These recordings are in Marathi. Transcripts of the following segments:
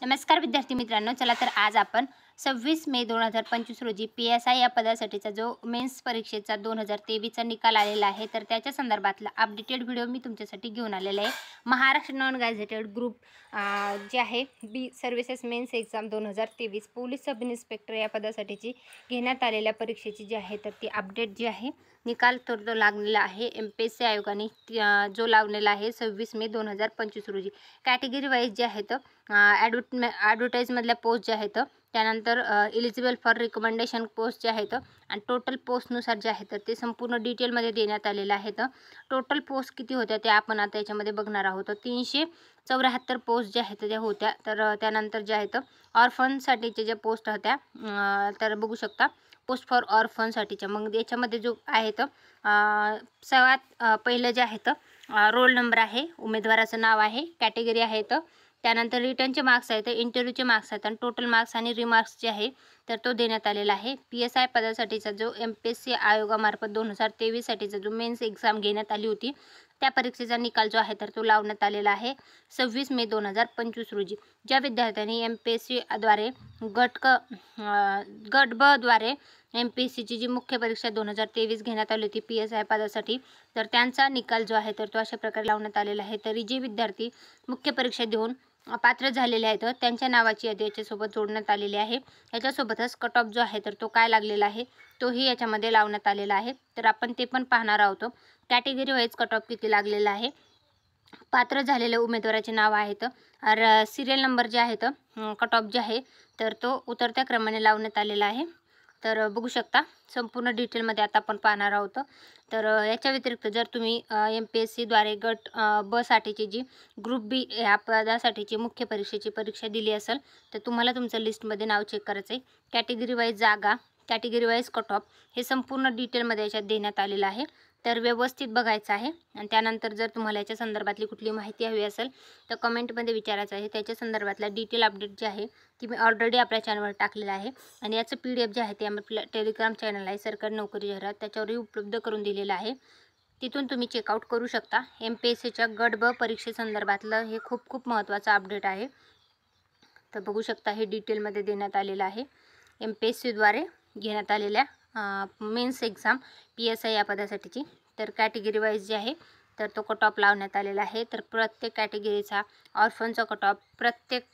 नमस्कार विद्यार्थी मित्रांनो, चला तर आज आपण 26 मे 2025 रोजी PSI या पदासाठीचा जो मेन्स परीक्षेचा 2023चा निकाल आलेला आहे, तर त्याच्या संदर्भातला अपडेटेड व्हिडिओ मी तुमच्यासाठी घेऊन आलेला आहे. महाराष्ट्र नॉन गॅझेटेड ग्रुप जे आहे B services mains exam 2023 police sub inspector या पदासाठीची घेण्यात आलेल्या परीक्षेची जी आहे तर ती अपडेट जी आहे निकाल तर तो लागलेला आहे. MPSC आयोगाने जो लावलेला आहे 26 मे 2025 रोजी. कॅटेगरी वाईज जे आहेत ॲडव्हर्टाईजमधल्या पोस्ट ज्या आहेत, त्यानंतर एलिजिबल फॉर रिकमेंडेशन पोस्ट जे आहेत आणि टोटल पोस्टनुसार जे आहेत ते संपूर्ण डिटेलमध्ये देण्यात आलेलं आहे. टोटल पोस्ट किती होत्या त्या आपण आता याच्यामध्ये बघणार आहोत. 374 पोस्ट ज्या आहेत त्या होत्या. तर त्यानंतर जे आहेत ऑर्फनसाठीच्या ज्या पोस्ट होत्या तर बघू शकता पोस्ट फॉर ऑर्फनसाठीच्या. मग याच्यामध्ये जो आहेत सर्वात पहिलं जे आहेत रोल नंबर आहे, उमेदवाराचं नाव आहे, कॅटेगरी आहेत, त्यानंतर रिटर्नचे मार्क्स आहेत, इंटरव्ह्यूचे मार्क्स आहेत आणि टोटल मार्क्स आणि रिमार्क्स जे आहे तर तो देण्यात आलेला आहे. PSI पदासाठीचा जो MPSC आयोगामार्फत 2023 साठीचा जो मेन्स एक्झाम घेण्यात आली होती त्या परीक्षेचा निकाल जो आहे तर तो लावण्यात आलेला आहे 26 मे 2025 रोजी. ज्या विद्यार्थ्यांनी MPSC द्वारे गट ब द्वारे MPSCची जी मुख्य परीक्षा 2023 घेण्यात आली होती PSI पदासाठी, तर त्यांचा निकाल जो आहे तर तो अशा प्रकारे लावण्यात आलेला आहे. तरी जे विद्यार्थी मुख्य परीक्षा देऊन पात्र झालेले आहेत त्यांच्या नावाची यादी याच्यासोबत जोडण्यात आलेली आहे. याच्यासोबतच कट ऑफ जो आहे तर तो काय लागलेला आहे तोही याच्यामध्ये लावण्यात आलेला आहे. तर आपण ते पण पाहणार आहोत. कॅटेगरी वाईज कट ऑफ किती लागलेला आहे, पात्र झालेल्या उमेदवाराचे नाव आहेत, सिरियल नंबर जे आहेत, कट ऑफ जे आहे तर तो उतरत्या क्रमाने लावण्यात आलेला आहे. तर बघू शकता संपूर्ण डिटेलमध्ये आता आपण पाहणार आहोत. तर याच्या व्यतिरिक्त जर तुम्ही MPSC द्वारे गट ब साठीची जी ग्रुप बी या पदासाठीची मुख्य परीक्षेची परीक्षा दिली असेल तर तुम्हाला तुमचं लिस्टमध्ये नाव चेक करायचं आहे. कॅटेगरी वाईज जागा, कॅटेगरी वाईज कट ऑफ हे संपूर्ण डिटेलमध्ये याच्यात देण्यात आलेलं आहे. तर व्यवस्थित बघायचं आहे. आणि त्यानंतर जर तुम्हाला याच्या संदर्भातली कुठली माहिती हवी असेल तर कमेंटमध्ये विचारायचं आहे. त्याच्या संदर्भातला डिटेल अपडेट जे आहे ती मी ऑलरेडी आपल्या चॅनलवर टाकलेलं आहे. आणि याचं PDF जे आहे ते आपल्या टेलिग्राम चॅनल आहे सरकारी नोकरी जाहिरात त्याच्यावरही उपलब्ध करून दिलेलं आहे. तिथून तुम्ही चेकआउट करू शकता. MPSCच्या गट ब परीक्षेसंदर्भातलं हे खूप महत्त्वाचं अपडेट आहे. तर बघू शकता हे डिटेलमध्ये देण्यात आलेलं आहे. MPSC द्वारे घेण्यात आलेल्या मेन्स एक्झाम PSI या पदासाठीची. तर कॅटेगरी वाईज जे आहे तर तो कट ऑफ लावण्यात आलेला आहे. तर प्रत्येक कॅटेगरीचा ऑर्फनचा कट ऑफ प्रत्येक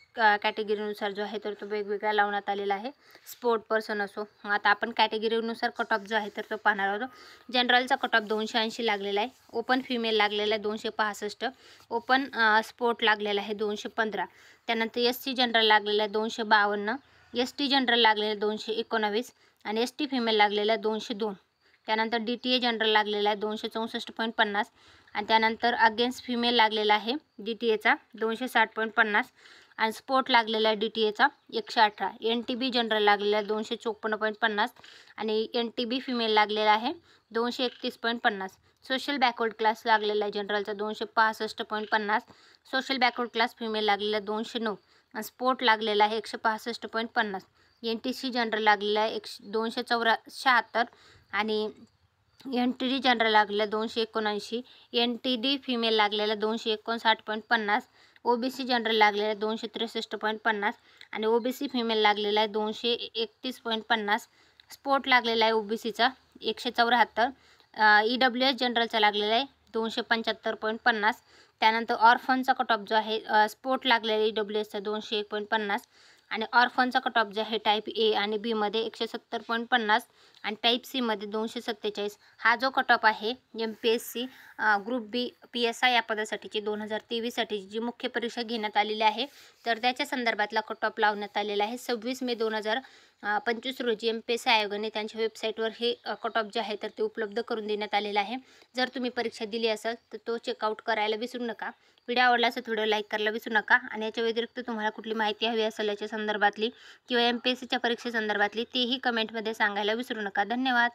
कॅटेगरीनुसार जो आहे तर तो वेगवेगळा लावण्यात आलेला आहे. स्पोर्ट पर्सन असो. आता आपण कॅटेगरीनुसार कट ऑफ जो आहे तर तो पाहणार आहोत. जनरलचा कट ऑफ 280 लागलेला आहे. ओपन फिमेल लागलेला आहे 265. ओपन स्पोर्ट लागलेला आहे 215. त्यानंतर SC जनरल लागलेला आहे 252. ST जनरल लागलेला आहे 219 आणि ST फिमेल लागलेला आहे 202. त्यानंतर DTA जनरल लागलेला आहे 264.50 आणि त्यानंतर अगेन्स्ट फिमेल लागलेला आहे DTAचा 260.50 आणि स्पोर्ट लागलेला आहे DTAचा 118. NTB जनरल लागलेला आहे 254.50 आणि NTB फिमेल लागलेला आहे 231.50. सोशल बॅकवर्ड क्लास लागलेला आहे जनरलचा 265.50. सोशल बॅकवर्ड क्लास फिमेल लागलेला आहे 209 आणि स्पोर्ट लागलेला आहे 165.50. NTC जनरल लागलेला आहे 276 आणि NTD जनरल लागलेला 279. NTD फिमेल लागलेला 259.50. OBC जनरल लागलेला 263.50 आणि OBC फिमेल लागलेला आहे 231.50. स्पोर्ट लागलेला आहे OBCचा 174. EWS जनरलचा लागलेला आहे 275.50. त्यानंतर ऑर्फनचा कट ऑफ जो आहे स्पोर्ट लागलेला EWSचा 201.50 आणि ऑर्फनचा कट ऑफ जो आहे टाईप A आणि B मध्ये 170.50 आणि टाईप C मध्ये 247. हा जो कट ऑफ आहे MPSC ग्रुप बी PSI या पदासाठीची 2023 साठीची जी मुख्य परीक्षा घेण्यात आलेली आहे तर त्याच्या संदर्भातला कट ऑफ लावण्यात आलेला आहे 26 मे 2025 रोजी. MPSC आयोगाने त्यांच्या वेबसाईटवर हे कट ऑफ जे आहे तर ते उपलब्ध करून देण्यात आलेलं आहे. जर तुम्ही परीक्षा दिली असेल तर तो चेकआउट करायला विसरू नका. व्हिडिओ आवडला असेल तर व्हिडिओ लाईक करायला विसरू नका. आणि याच्या व्यतिरिक्त तुम्हाला कुठली माहिती हवी असेल याच्या संदर्भातली किंवा MPSCच्या परीक्षेसंदर्भातली तेही कमेंटमध्ये सांगायला विसरू नका. धन्यवाद.